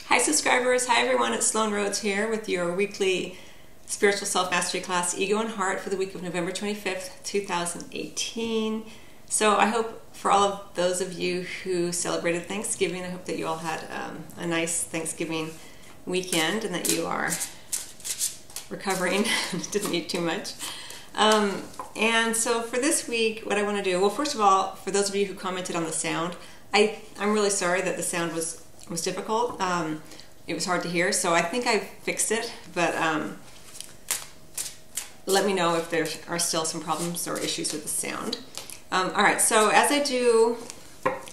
Hi subscribers, hi everyone, it's Sloan Rhodes here with your weekly Spiritual Self-Mastery class, Ego and Heart, for the week of November 25th, 2018. So I hope for all of those of you who celebrated Thanksgiving, I hope that you all had a nice Thanksgiving weekend and that you are recovering, didn't eat too much. And so for this week, what I want to do, well, first of all, for those of you who commented on the sound, I'm really sorry that the sound was difficult. It was hard to hear, so I think I fixed it, but let me know if there are still some problems or issues with the sound. Alright, so as I do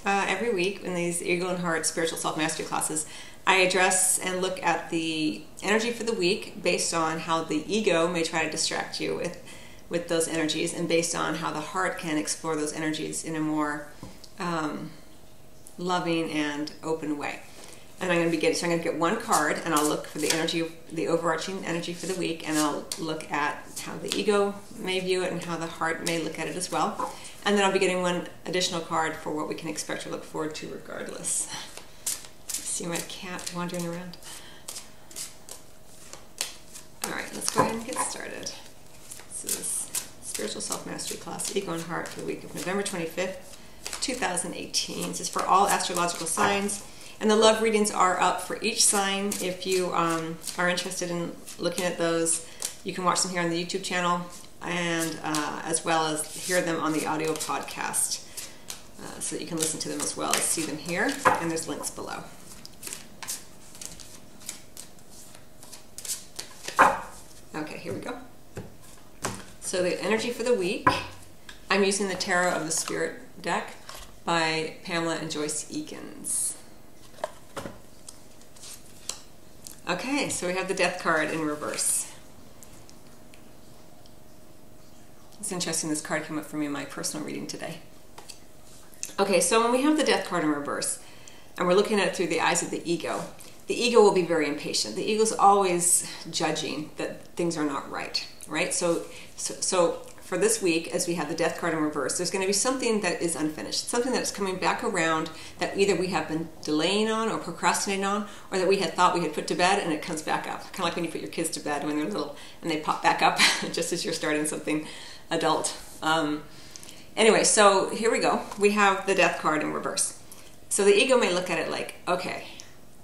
every week in these Ego and Heart Spiritual Self-Mastery classes, I address and look at the energy for the week based on how the ego may try to distract you with those energies, and based on how the heart can explore those energies in a more loving and open way. And I'm going to get one card, and I'll look for the energy, the overarching energy for the week, and I'll look at how the ego may view it and how the heart may look at it as well. And then I'll be getting one additional card for what we can expect or look forward to regardless. See my cat wandering around. Alright, let's go ahead and get started. This is Spiritual Self-Mastery class, Ego and Heart, for the week of November 25th, 2018. This is for all astrological signs. And the love readings are up for each sign. If you are interested in looking at those, you can watch them here on the YouTube channel, and as well as hear them on the audio podcast, so that you can listen to them as well as see them here, and there's links below. Okay, here we go. So the energy for the week, I'm using the Tarot of the Spirit deck by Pamela and Joyce Eakins. Okay, so we have the Death card in reverse. It's interesting, this card came up for me in my personal reading today. Okay, so when we have the Death card in reverse, and we're looking at it through the eyes of the ego will be very impatient. The ego's always judging that things are not right, right? So for this week, as we have the Death card in reverse, there's going to be something that is unfinished, something that's coming back around that either we have been delaying on or procrastinating on, or that we had thought we had put to bed and it comes back up. Kind of like when you put your kids to bed when they're little and they pop back up just as you're starting something adult. Anyway, so here we go. We have the Death card in reverse. So the ego may look at it like, okay,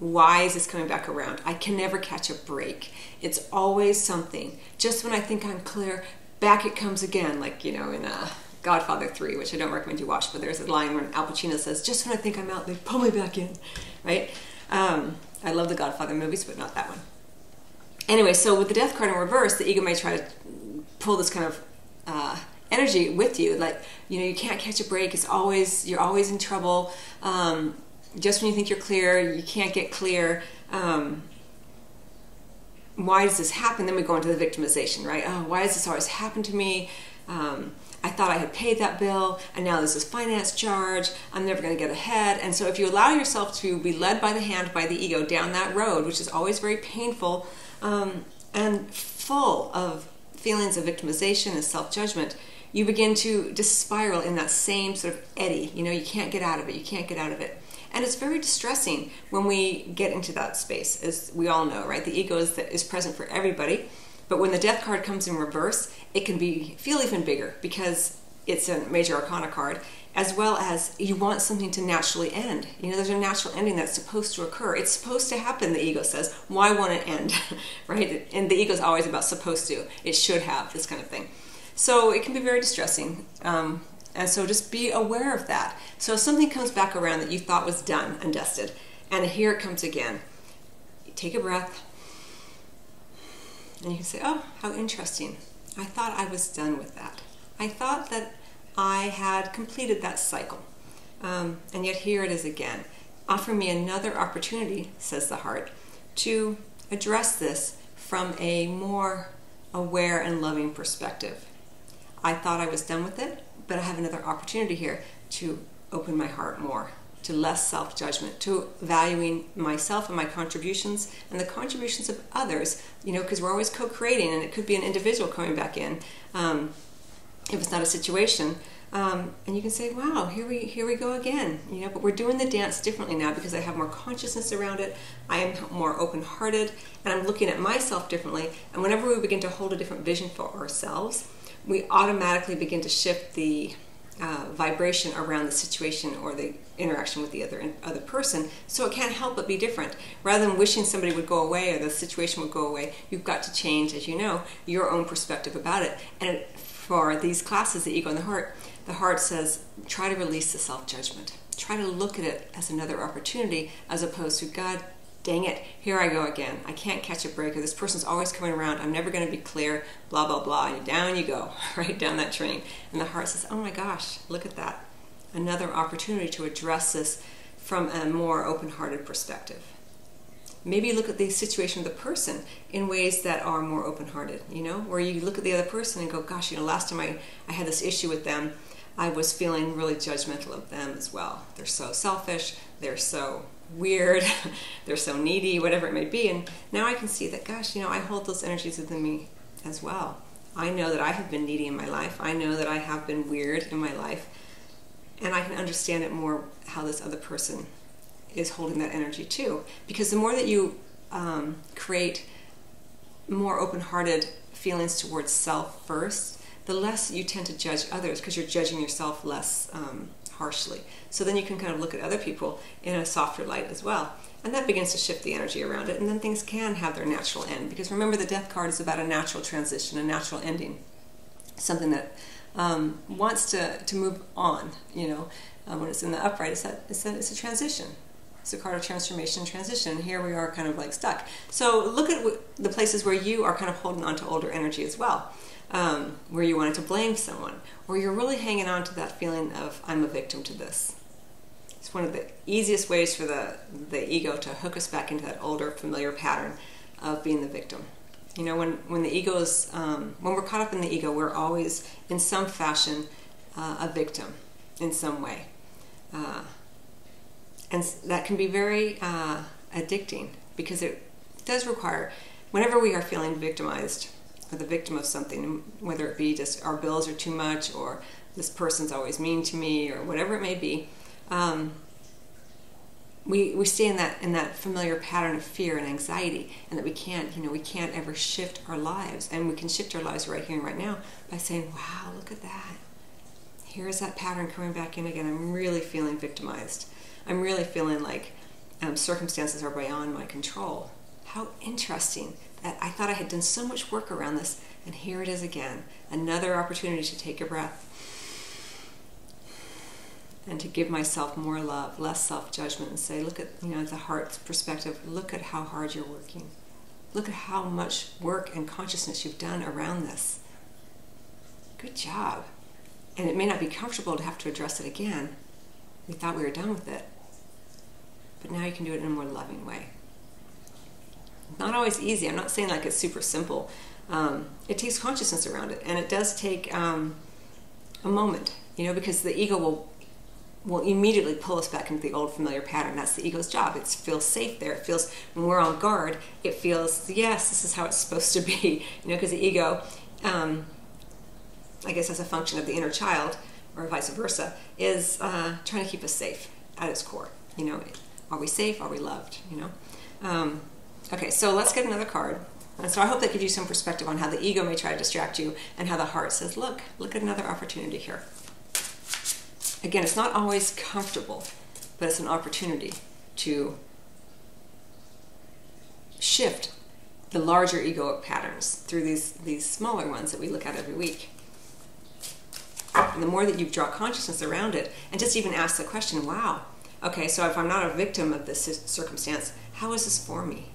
why is this coming back around? I can never catch a break. It's always something. Just when I think I'm clear, back it comes again, like, you know, in Godfather 3, which I don't recommend you watch, but there's a line where Al Pacino says, just when I think I'm out, they pull me back in, right? I love the Godfather movies, but not that one. Anyway, so with the Death card in reverse, the ego may try to pull this kind of energy with you, like, you know, you can't catch a break, you're always in trouble, just when you think you're clear, you can't get clear. Why does this happen? Then we go into the victimization, right? Oh, why does this always happen to me? I thought I had paid that bill, and now there's this finance charge. I'm never going to get ahead. And so if you allow yourself to be led by the hand by the ego down that road, which is always very painful and full of feelings of victimization and self-judgment, you begin to just spiral in that same sort of eddy. You know, you can't get out of it. You can't get out of it. And it's very distressing when we get into that space, as we all know, right? The ego is present for everybody, but when the Death card comes in reverse, it can feel even bigger because it's a major arcana card, as well as you want something to naturally end. You know, there's a natural ending that's supposed to occur. It's supposed to happen, the ego says. Why won't it end, right? And the ego's always about supposed to. It should have, this kind of thing. So it can be very distressing. And so just be aware of that. So if something comes back around that you thought was done and dusted, and here it comes again, you take a breath, and you can say, oh, how interesting. I thought I was done with that. I thought that I had completed that cycle. And yet here it is again. Offer me another opportunity, says the heart, to address this from a more aware and loving perspective. I thought I was done with it, but I have another opportunity here to open my heart more, to less self-judgment, to valuing myself and my contributions and the contributions of others, you know, because we're always co-creating, and it could be an individual coming back in. If it's not a situation, And you can say, wow, here we go again. But we're doing the dance differently now because I have more consciousness around it. I am more open-hearted, and I'm looking at myself differently. And whenever we begin to hold a different vision for ourselves, we automatically begin to shift the vibration around the situation or the interaction with the other person, so it can't help but be different. Rather than wishing somebody would go away or the situation would go away, you've got to change, as you know, your own perspective about it. And for these classes, the ego and the heart says, try to release the self-judgment. Try to look at it as another opportunity, as opposed to, God dang it, here I go again. I can't catch a break, or this person's always coming around. I'm never going to be clear, blah, blah, blah. And down you go, right down that train. And the heart says, oh my gosh, look at that. Another opportunity to address this from a more open-hearted perspective. Maybe look at the situation of the person in ways that are more open-hearted, where you look at the other person and go, gosh, last time I had this issue with them, I was feeling really judgmental of them as well. They're so selfish, they're so weird, they're so needy, whatever it may be. And now I can see that, gosh, I hold those energies within me as well. I know that I have been needy in my life. I know that I have been weird in my life. And I can understand it more how this other person is holding that energy too. Because the more that you create more open-hearted feelings towards self first, the less you tend to judge others, because you're judging yourself less harshly. So then you can kind of look at other people in a softer light as well. And that begins to shift the energy around it, and then things can have their natural end. Because remember, the death card is about a natural transition, a natural ending. Something that wants to move on, when it's in the upright, it's a transition. It's a card of transformation and transition. Here we are kind of like stuck. So look at the places where you are kind of holding on to older energy as well. Where you wanted to blame someone, or you're really hanging on to that feeling of, I'm a victim to this. It's one of the easiest ways for the ego to hook us back into that older familiar pattern of being the victim. When the ego's, when we're caught up in the ego, we're always in some fashion a victim in some way. And that can be very addicting, because it does require, whenever we are feeling victimized, or the victim of something, whether it be just our bills are too much, or this person's always mean to me, or whatever it may be, we stay in that familiar pattern of fear and anxiety, and that we can't ever shift our lives. And we can shift our lives right here and right now by saying, wow, look at that. Here's that pattern coming back in again. I'm really feeling victimized. I'm really feeling like circumstances are beyond my control. How interesting that I thought I had done so much work around this, and here it is again. Another opportunity to take a breath and to give myself more love, less self-judgment, and say, look at the heart's perspective. Look at how hard you're working. Look at how much work and consciousness you've done around this. Good job. And it may not be comfortable to have to address it again. We thought we were done with it. But now you can do it in a more loving way. Not always easy. I'm not saying like it's super simple. It takes consciousness around it, and it does take a moment, because the ego will immediately pull us back into the old familiar pattern. That's the ego's job. It feels safe there. It feels, when we're on guard, it feels, yes, this is how it's supposed to be, because the ego, I guess as a function of the inner child, or vice versa, is trying to keep us safe at its core. Are we safe? Are we loved? Okay, so let's get another card. And so I hope that gives you some perspective on how the ego may try to distract you, and how the heart says, look at another opportunity here. Again, it's not always comfortable, but it's an opportunity to shift the larger egoic patterns through these smaller ones that we look at every week. And the more that you draw consciousness around it, and just even ask the question, wow, okay, so if I'm not a victim of this circumstance, how is this for me?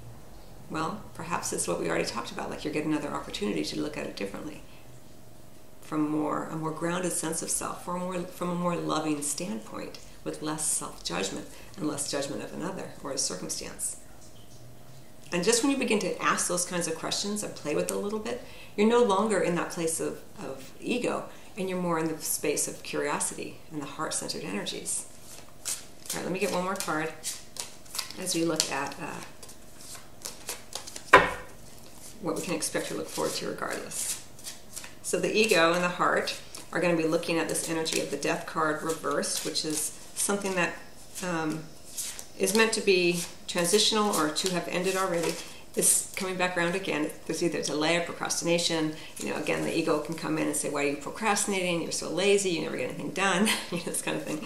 Well, perhaps it's what we already talked about, like you're getting another opportunity to look at it differently, from a more grounded sense of self, from a more loving standpoint, with less self-judgment and less judgment of another or a circumstance. And just when you begin to ask those kinds of questions and play with it a little bit, you're no longer in that place of ego, and you're more in the space of curiosity and the heart-centered energies. All right, let me get one more card as we look at what we can expect or look forward to regardless. So the ego and the heart are going to be looking at this energy of the Death card reversed, which is something that is meant to be transitional or to have ended already. Is coming back around again. There's either delay or procrastination. Again, the ego can come in and say, why are you procrastinating? You're so lazy, you never get anything done, this kind of thing.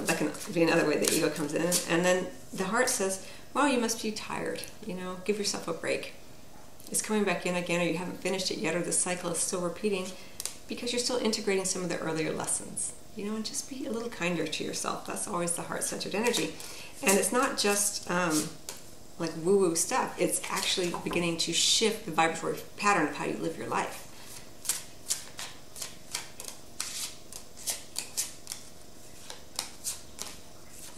That can be another way the ego comes in. And then the heart says, well, you must be tired, give yourself a break. It's coming back in again, or you haven't finished it yet, or the cycle is still repeating because you're still integrating some of the earlier lessons. And just be a little kinder to yourself. That's always the heart-centered energy. And it's not just like woo-woo stuff. It's actually beginning to shift the vibratory pattern of how you live your life.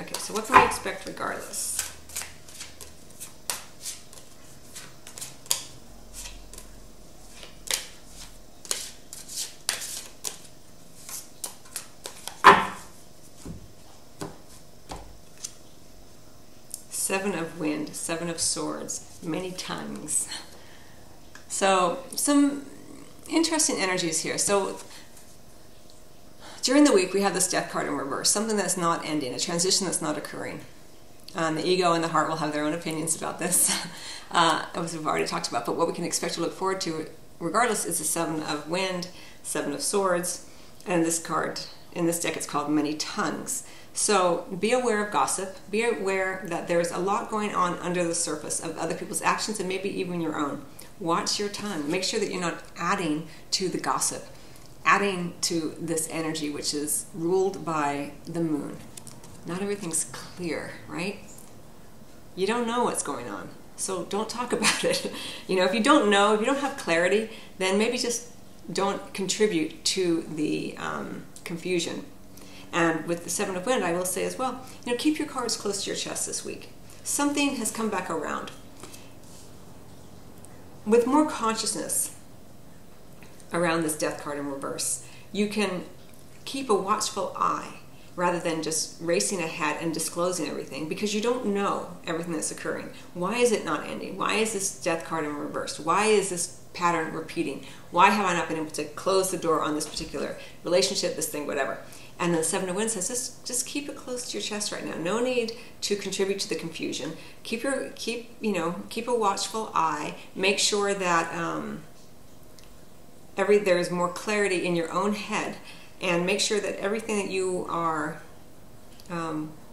Okay, so what can we expect regardless? Seven of Wind, Seven of Swords, many tongues. So some interesting energies here. So during the week we have this Death card in reverse, something that's not ending, a transition that's not occurring. The ego and the heart will have their own opinions about this, as we've already talked about. But what we can expect to look forward to regardless is the Seven of Wind, Seven of Swords, and this card in this deck it's called Many Tongues. So be aware of gossip. Be aware that there's a lot going on under the surface of other people's actions and maybe even your own. Watch your tongue. Make sure that you're not adding to the gossip, adding to this energy which is ruled by the moon. Not everything's clear, right? You don't know what's going on, so don't talk about it. If you don't know, if you don't have clarity, then maybe just don't contribute to the confusion. And with the Seven of Wind, I will say as well, keep your cards close to your chest this week. Something has come back around. With more consciousness around this Death card in reverse, you can keep a watchful eye rather than just racing ahead and disclosing everything, because you don't know everything that's occurring. Why is it not ending? Why is this Death card in reverse? Why is this pattern repeating? Why have I not been able to close the door on this particular relationship, this thing, whatever? And the Seven of Wind says, just keep it close to your chest right now. No need to contribute to the confusion. Keep a watchful eye. Make sure that there is more clarity in your own head, and make sure that everything that you are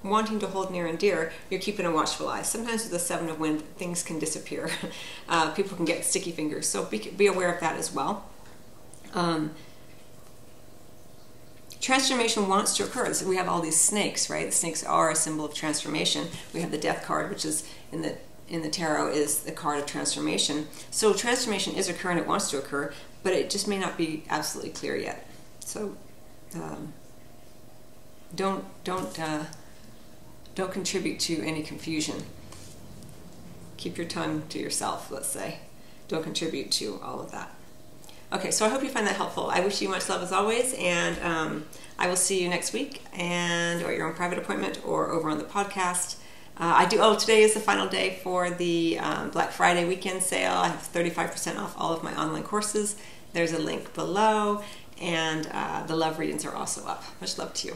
wanting to hold near and dear, you're keeping a watchful eye. Sometimes with the Seven of Wind, things can disappear. People can get sticky fingers, so be aware of that as well. Transformation wants to occur. So we have all these snakes, right? The snakes are a symbol of transformation. We have the Death card, which is in the tarot is the card of transformation. So transformation is occurring. It wants to occur, but it just may not be absolutely clear yet. So don't contribute to any confusion. Keep your tongue to yourself, let's say. Don't contribute to all of that. Okay, so I hope you find that helpful. I wish you much love as always, and I will see you next week, or at your own private appointment, or over on the podcast. Today is the final day for the Black Friday weekend sale. I have 35% off all of my online courses. There's a link below, and the love readings are also up. Much love to you.